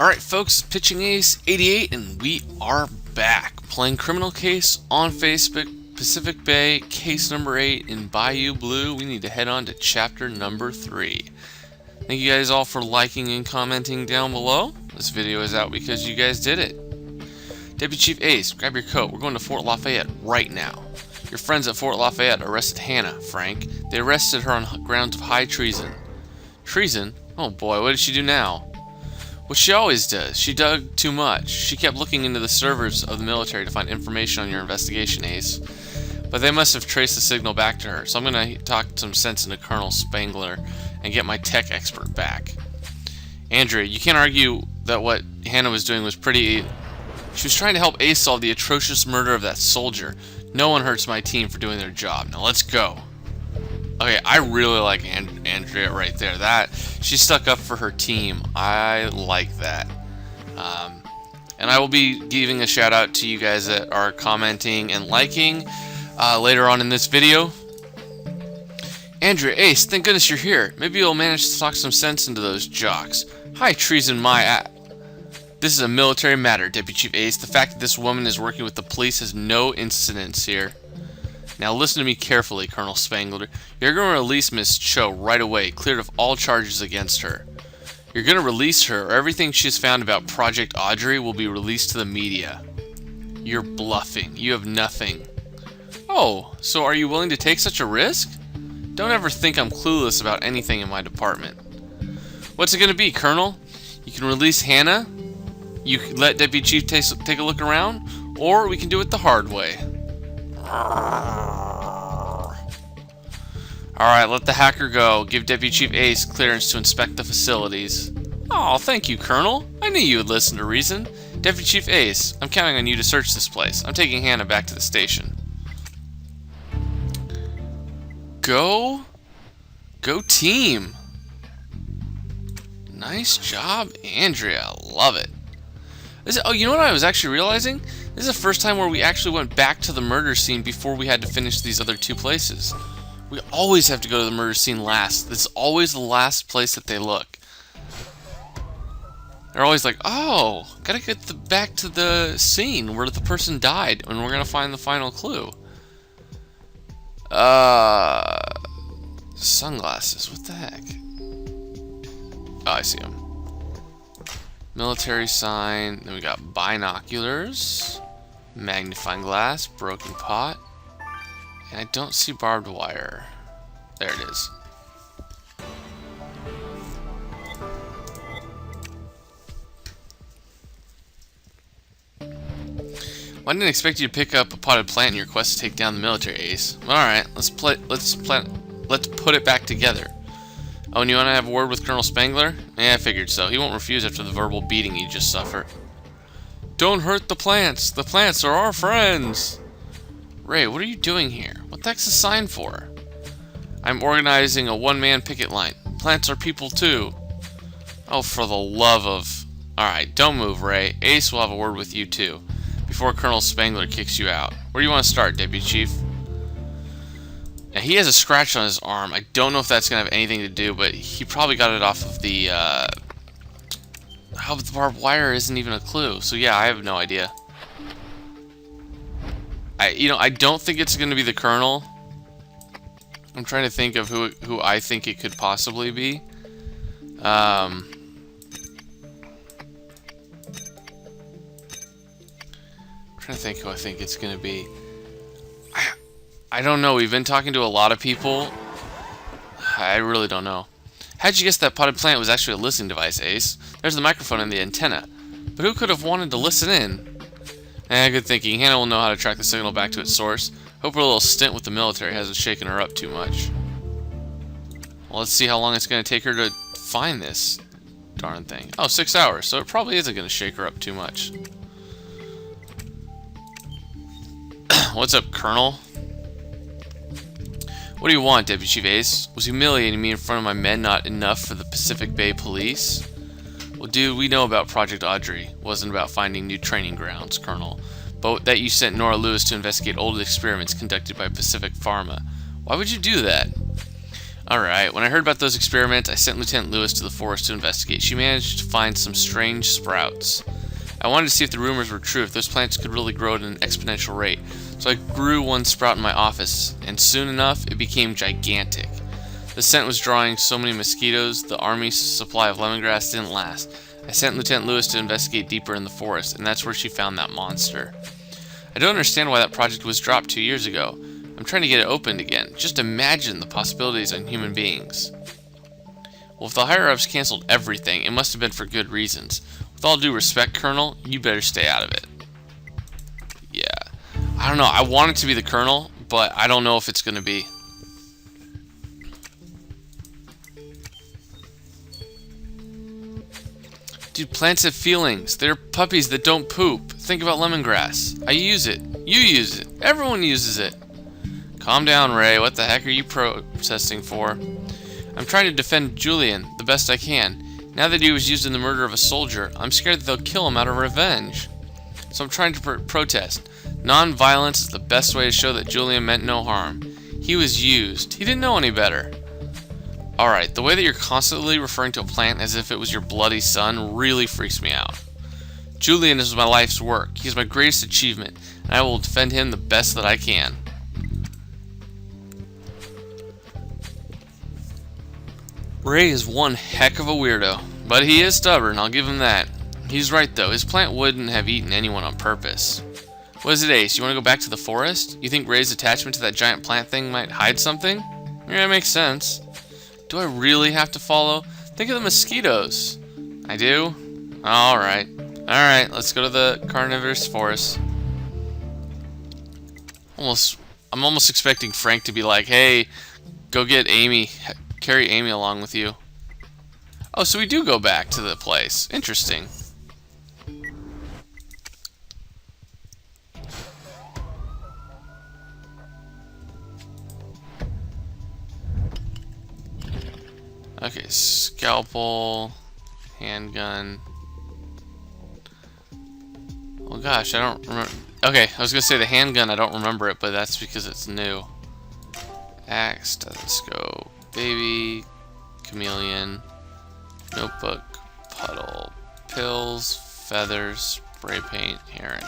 Alright folks, Pitching Ace 88 and we are back playing Criminal Case on Facebook, Pacific Bay, case number 8 in Bayou Blue. We need to head on to chapter number 3. Thank you guys all for liking and commenting down below. This video is out because you guys did it. Deputy Chief Ace, grab your coat. We're going to Fort Lafayette right now. Your friends at Fort Lafayette arrested Hannah, Frank. They arrested her on grounds of high treason. Treason? Oh boy, what did she do now? What she always does. She dug too much. She kept looking into the servers of the military to find information on your investigation, Ace. But they must have traced the signal back to her, so I'm going to talk some sense into Colonel Spangler and get my tech expert back. Andrea, you can't argue that what Hannah was doing was pretty... She was trying to help Ace solve the atrocious murder of that soldier. No one hurts my team for doing their job. Now let's go. Okay, I really like Andrea right there. She stuck up for her team. I like that. And I will be giving a shout out to you guys that are commenting and liking later on in this video. Andrea, Ace, thank goodness you're here. Maybe you'll manage to talk some sense into those jocks. High treason, This is a military matter, Deputy Chief Ace. The fact that this woman is working with the police has no incidence here. Now listen to me carefully, Colonel Spangler. You're going to release Miss Cho right away, cleared of all charges against her. You're going to release her, or everything she's found about Project Audrey will be released to the media. You're bluffing. You have nothing. Oh, so are you willing to take such a risk? Don't ever think I'm clueless about anything in my department. What's it going to be, Colonel? You can release Hannah, you can let Deputy Chief take a look around, or we can do it the hard way. Alright, let the hacker go. Give Deputy Chief Ace clearance to inspect the facilities. Oh, thank you, Colonel. I knew you would listen to reason. Deputy Chief Ace, I'm counting on you to search this place. I'm taking Hannah back to the station. Go team. Nice job, Andrea. Love it. Oh, you know what I was actually realizing? This is the first time where we actually went back to the murder scene before we had to finish these other two places. We always have to go to the murder scene last. This is always the last place that they look. They're always like, oh, gotta get back to the scene where the person died, and we're gonna find the final clue. Sunglasses, what the heck? Oh, I see them. Military sign, then we got binoculars, magnifying glass, broken pot, and I don't see barbed wire. There it is. Well, I didn't expect you to pick up a potted plant in your quest to take down the military, Ace. Alright, let's put it back together. Oh, and you want to have a word with Colonel Spangler? Yeah, I figured so. He won't refuse after the verbal beating you just suffered. Don't hurt the plants. The plants are our friends. Ray, what are you doing here? What the heck's the sign for? I'm organizing a one-man picket line. Plants are people too. Oh, for the love of... Alright, don't move, Ray. Ace will have a word with you too, before Colonel Spangler kicks you out. Where do you want to start, Deputy Chief? Now, he has a scratch on his arm. I don't know if that's going to have anything to do, but he probably got it off of the, how the barbed wire isn't even a clue. So yeah, I have no idea. I don't think it's going to be the Colonel. I'm trying to think of who I think it could possibly be. I'm trying to think who I think it's going to be. I don't know. We've been talking to a lot of people. I really don't know. How'd you guess that potted plant was actually a listening device, Ace? There's the microphone and the antenna. But who could have wanted to listen in? Good thinking. Hannah will know how to track the signal back to its source. Hope her little stint with the military hasn't shaken her up too much. Well, let's see how long it's going to take her to find this darn thing. Oh, 6 hours. So it probably isn't going to shake her up too much. What's up, Colonel? What do you want, Deputy Chief Ace? Was humiliating me in front of my men not enough for the Pacific Bay Police? Well, dude, we know about Project Audrey. It wasn't about finding new training grounds, Colonel. But that you sent Nora Lewis to investigate old experiments conducted by Pacific Pharma. Why would you do that? Alright, when I heard about those experiments, I sent Lieutenant Lewis to the forest to investigate. She managed to find some strange sprouts. I wanted to see if the rumors were true, if those plants could really grow at an exponential rate. So I grew one sprout in my office, and soon enough, it became gigantic. The scent was drawing so many mosquitoes, the army's supply of lemongrass didn't last. I sent Lieutenant Lewis to investigate deeper in the forest, and that's where she found that monster. I don't understand why that project was dropped 2 years ago. I'm trying to get it opened again. Just imagine the possibilities on human beings. Well, if the higher-ups canceled everything, it must have been for good reasons. With all due respect, Colonel, you better stay out of it. Yeah. I don't know. I want it to be the Colonel, but I don't know if it's going to be. Dude, plants have feelings. They're puppies that don't poop. Think about lemongrass. I use it. You use it. Everyone uses it. Calm down, Ray. What the heck are you protesting for? I'm trying to defend Julian the best I can. Now that he was used in the murder of a soldier, I'm scared that they'll kill him out of revenge. So I'm trying to protest. Non-violence is the best way to show that Julian meant no harm. He was used. He didn't know any better. Alright, the way that you're constantly referring to a plant as if it was your bloody son really freaks me out. Julian is my life's work. He is my greatest achievement, and I will defend him the best that I can. Ray is one heck of a weirdo, but he is stubborn, I'll give him that. He's right though, his plant wouldn't have eaten anyone on purpose. What is it, Ace? You want to go back to the forest? You think Ray's attachment to that giant plant thing might hide something? Yeah, it makes sense. Do I really have to follow? Think of the mosquitoes. I do? Alright. Alright, let's go to the carnivorous forest. I'm almost expecting Frank to be like, hey, go get Amy. Carry Amy along with you. Oh, so we do go back to the place. Interesting. Okay, scalpel, handgun. Oh gosh, I don't remember. Okay, I was gonna say the handgun, I don't remember it, but that's because it's new. Axe, stethoscope, baby, chameleon, notebook, puddle, pills, feathers, spray paint, heron.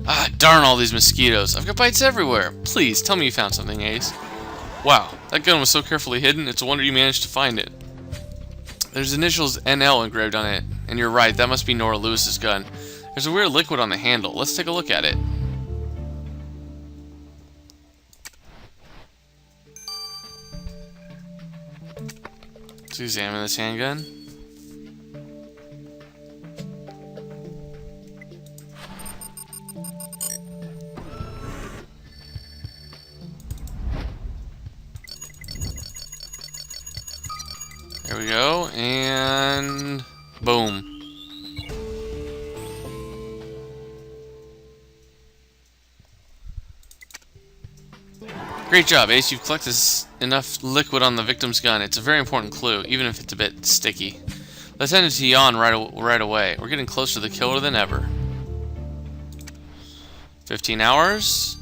Ah, darn all these mosquitoes. I've got bites everywhere. Please, tell me you found something, Ace. Wow, that gun was so carefully hidden, it's a wonder you managed to find it. There's initials NL engraved on it, and you're right, that must be Nora Lewis's gun. There's a weird liquid on the handle. Let's take a look at it. Let's examine this handgun. There we go, and boom. Great job, Ace. You've collected enough liquid on the victim's gun. It's a very important clue, even if it's a bit sticky. Let's head into Yon right away. We're getting closer to the killer than ever. 15 hours?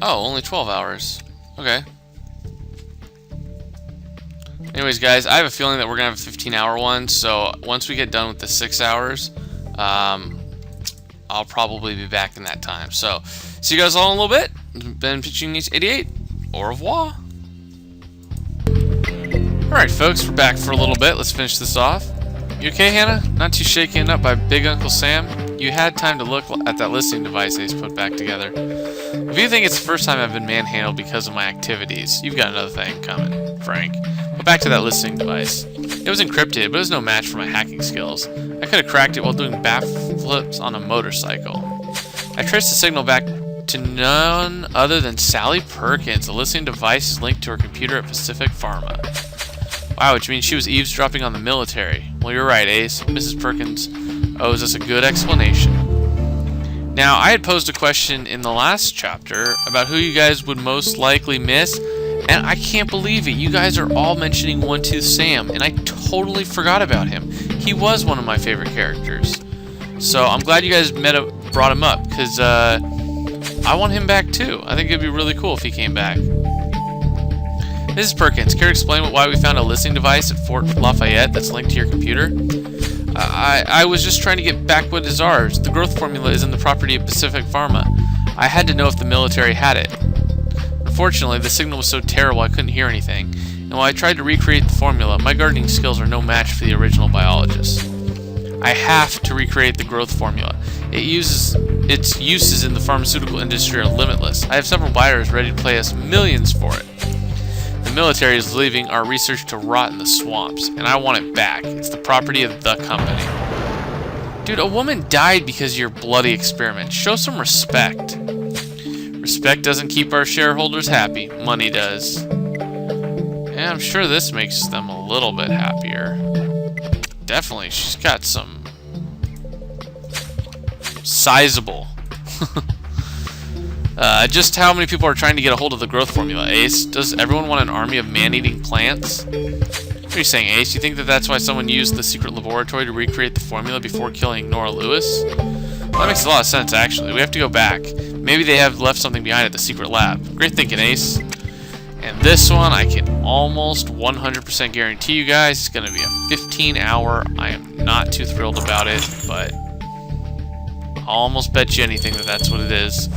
Oh, only 12 hours. Okay. Anyways, guys, I have a feeling that we're going to have a 15-hour one, so once we get done with the 6 hours, I'll probably be back in that time. So, see you guys all in a little bit. Been pitching Ace 88. Au revoir. Alright, folks, we're back for a little bit. Let's finish this off. You okay, Hannah? Not too shaken up by Big Uncle Sam? You had time to look at that listening device Ace put back together. If you think it's the first time I've been manhandled because of my activities, you've got another thing coming, Frank. But back to that listening device. It was encrypted, but it was no match for my hacking skills. I could have cracked it while doing backflips on a motorcycle. I traced the signal back to none other than Sally Perkins. The listening device is linked to her computer at Pacific Pharma. Wow, which means she was eavesdropping on the military. Well, you're right, Ace. Mrs. Perkins owes us a good explanation. Now, I had posed a question in the last chapter about who you guys would most likely miss, and I can't believe it. You guys are all mentioning One Tooth Sam, and I totally forgot about him. he was one of my favorite characters. So I'm glad you guys brought him up, because I want him back too. I think it'd be really cool if he came back. Mrs. Perkins, care to explain why we found a listening device at Fort Lafayette that's linked to your computer? I was just trying to get back what is ours. The growth formula is in the property of Pacific Pharma. I had to know if the military had it. Unfortunately, the signal was so terrible I couldn't hear anything, and while I tried to recreate the formula, my gardening skills are no match for the original biologist. I have to recreate the growth formula. Its uses in the pharmaceutical industry are limitless. I have several buyers ready to pay us millions for it. The military is leaving our research to rot in the swamps, and I want it back. It's the property of the company. Dude, a woman died because of your bloody experiment. Show some respect. Respect doesn't keep our shareholders happy. Money does. And I'm sure this makes them a little bit happier. Definitely, she's got some sizable. Just how many people are trying to get a hold of the growth formula, Ace? Does everyone want an army of man-eating plants? What are you saying, Ace? You think that that's why someone used the secret laboratory to recreate the formula before killing Nora Lewis? Well, that makes a lot of sense, actually. We have to go back. Maybe they have left something behind at the secret lab. Great thinking, Ace. And this one, I can almost 100% guarantee you guys, it's going to be a 15-hour. I am not too thrilled about it, but I'll almost bet you anything that that's what it is.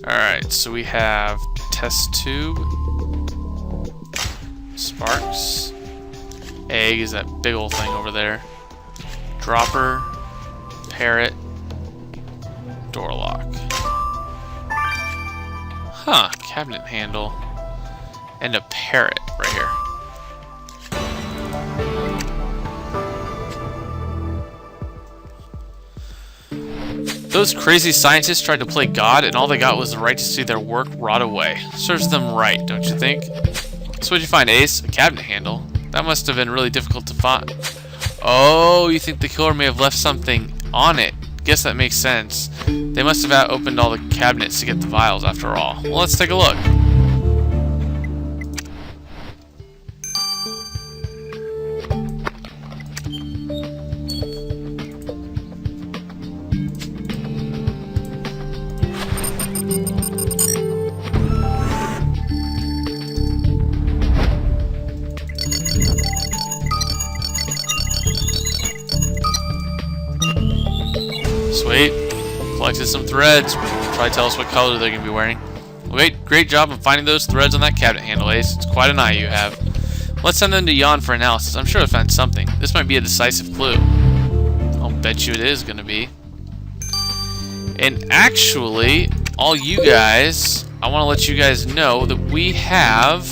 Alright, so we have test tube, sparks, egg is that big old thing over there, dropper, parrot, door lock. Huh, cabinet handle, and a parrot right here. Those crazy scientists tried to play God, and all they got was the right to see their work rot away. Serves them right, don't you think? So what'd you find, Ace? A cabinet handle? That must have been really difficult to find. Oh, you think the killer may have left something on it? Guess that makes sense. They must have opened all the cabinets to get the vials after all. Well, let's take a look. Sweet. Collected some threads. Probably tell us what color they're going to be wearing. Well, great job of finding those threads on that cabinet handle, Ace. It's quite an eye you have. Let's send them to Jan for analysis. I'm sure he'll find something. This might be a decisive clue. I'll bet you it is going to be. And actually, all you guys, I want to let you guys know that we have,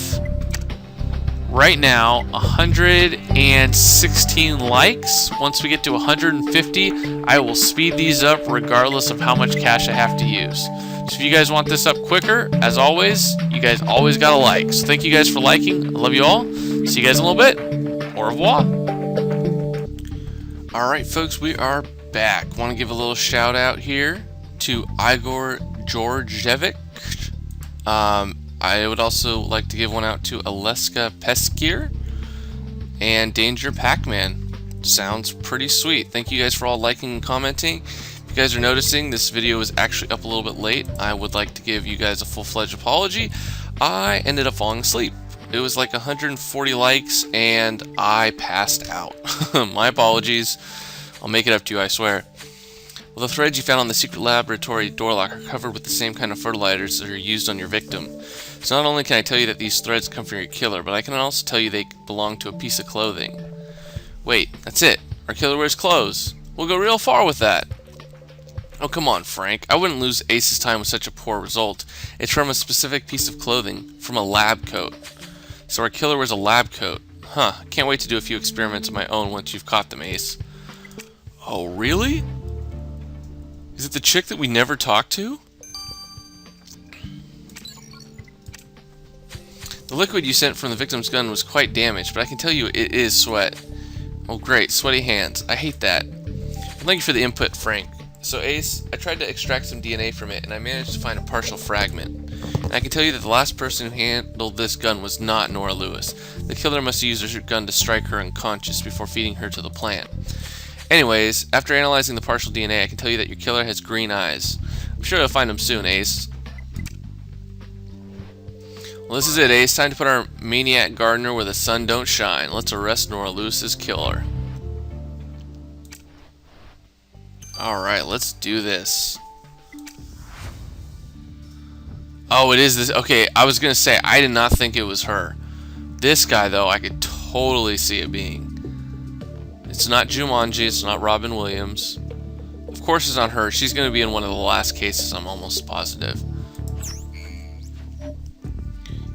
right now, 116 likes. Once we get to 150, I will speed these up regardless of how much cash I have to use. So if you guys want this up quicker, as always, you guys always got a like. So thank you guys for liking. I love you all. See you guys in a little bit. Au revoir. Alright folks, we are back. Want to give a little shout out here to Igor Georgievic. I would also like to give one out to Aleska Peskir and Danger Pac-Man. Sounds pretty sweet. Thank you guys for all liking and commenting. If you guys are noticing, this video is actually up a little bit late. I would like to give you guys a full-fledged apology. I ended up falling asleep. It was like 140 likes and I passed out. My apologies. I'll make it up to you, I swear. Well, the threads you found on the secret laboratory door lock are covered with the same kind of fertilizers that are used on your victim. So not only can I tell you that these threads come from your killer, but I can also tell you they belong to a piece of clothing. Wait, that's it. Our killer wears clothes. We'll go real far with that. Oh, come on, Frank. I wouldn't lose Ace's time with such a poor result. It's from a specific piece of clothing, from a lab coat. So our killer wears a lab coat. Huh, can't wait to do a few experiments of my own once you've caught them, Ace. Oh, really? Is it the chick that we never talked to? The liquid you sent from the victim's gun was quite damaged, but I can tell you it is sweat. Oh great, sweaty hands. I hate that. Thank you for the input, Frank. So Ace, I tried to extract some DNA from it, and I managed to find a partial fragment. And I can tell you that the last person who handled this gun was not Nora Lewis. The killer must have used her gun to strike her unconscious before feeding her to the plant. Anyways, after analyzing the partial DNA, I can tell you that your killer has green eyes. I'm sure you'll find him soon, Ace. Well, this is it, Ace. Time to put our maniac gardener where the sun don't shine. Let's arrest Nora Lewis's killer. Alright, let's do this. Oh, it is this. Okay, I was going to say, I did not think it was her. This guy, though, I could totally see it being. It's not Jumanji, it's not Robin Williams. Of course it's not her. She's going to be in one of the last cases, I'm almost positive.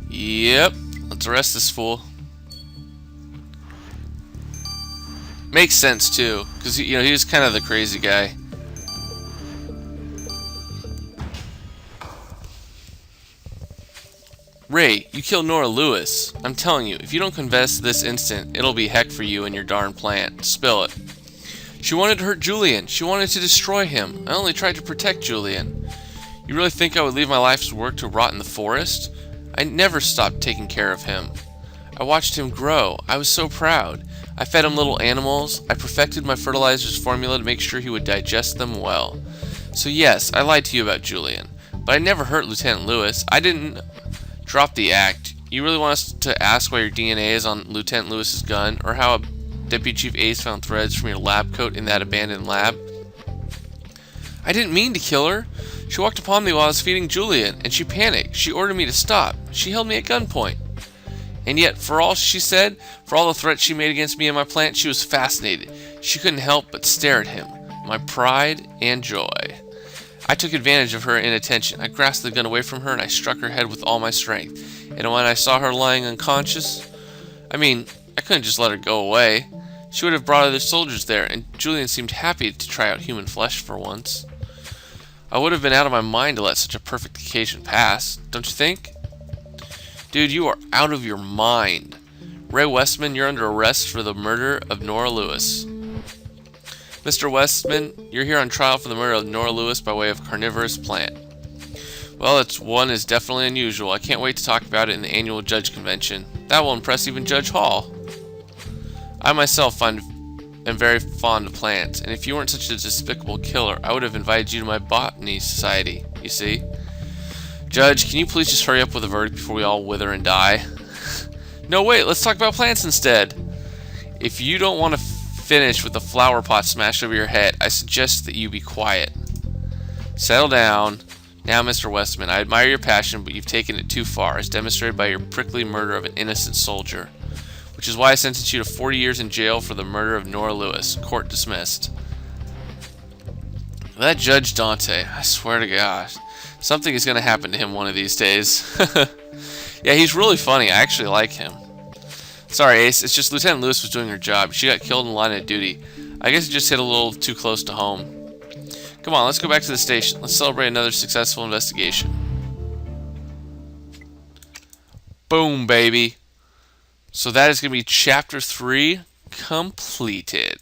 Yep, let's arrest this fool. Makes sense, too, because, you know, he was kind of the crazy guy. Ray, you killed Nora Lewis. I'm telling you, if you don't confess this instant, it'll be heck for you and your darn plant. Spill it. She wanted to hurt Julian. She wanted to destroy him. I only tried to protect Julian. You really think I would leave my life's work to rot in the forest? I never stopped taking care of him. I watched him grow. I was so proud. I fed him little animals. I perfected my fertilizer's formula to make sure he would digest them well. So yes, I lied to you about Julian. But I never hurt Lieutenant Lewis. I didn't... Drop the act. You really want us to ask why your DNA is on Lieutenant Lewis's gun, or how Deputy Chief Ace found threads from your lab coat in that abandoned lab? I didn't mean to kill her. She walked upon me while I was feeding Julian, and she panicked. She ordered me to stop. She held me at gunpoint. And yet, for all she said, for all the threats she made against me and my plant, she was fascinated. She couldn't help but stare at him. My pride and joy. I took advantage of her inattention. I grasped the gun away from her and I struck her head with all my strength. And when I saw her lying unconscious, I couldn't just let her go away. She would have brought other soldiers there, and Julian seemed happy to try out human flesh for once. I would have been out of my mind to let such a perfect occasion pass, don't you think? Dude, you are out of your mind. Ray Westman, you're under arrest for the murder of Nora Lewis. Mr. Westman, you're here on trial for the murder of Nora Lewis by way of carnivorous plant. Well, that one is definitely unusual. I can't wait to talk about it in the annual judge convention. That will impress even Judge Hall. I myself am very fond of plants, and if you weren't such a despicable killer, I would have invited you to my botany society, you see. Judge, can you please just hurry up with the verdict before we all wither and die? No, wait, let's talk about plants instead. If you don't want to finish with the flower pot smashed over your head, I suggest that you be quiet. Settle down. Now, Mr. Westman, I admire your passion, but you've taken it too far, as demonstrated by your prickly murder of an innocent soldier, which is why I sentenced you to 40 years in jail for the murder of Nora Lewis. Court dismissed. That Judge Dante, I swear to God, something is going to happen to him one of these days. Yeah, he's really funny. I actually like him. Sorry, Ace, it's just Lieutenant Lewis was doing her job. She got killed in line of duty. I guess it just hit a little too close to home. Come on, let's go back to the station. Let's celebrate another successful investigation. Boom, baby. So that is going to be Chapter 3 completed.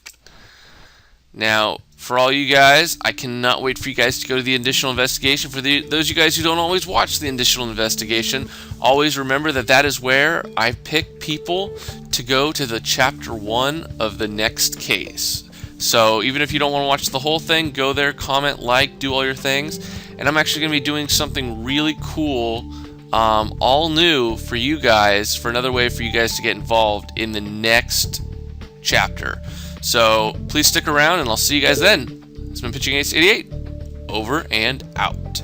Now, for all you guys, I cannot wait for you guys to go to the additional investigation. For those of you guys who don't always watch the additional investigation, always remember that that is where I pick people to go to the Chapter 1 of the next case. So even if you don't want to watch the whole thing, go there, comment, like, do all your things. And I'm actually going to be doing something really cool, all new for you guys, for another way for you guys to get involved in the next chapter. So please stick around, and I'll see you guys then. It's been Pitching Ace 88, over and out.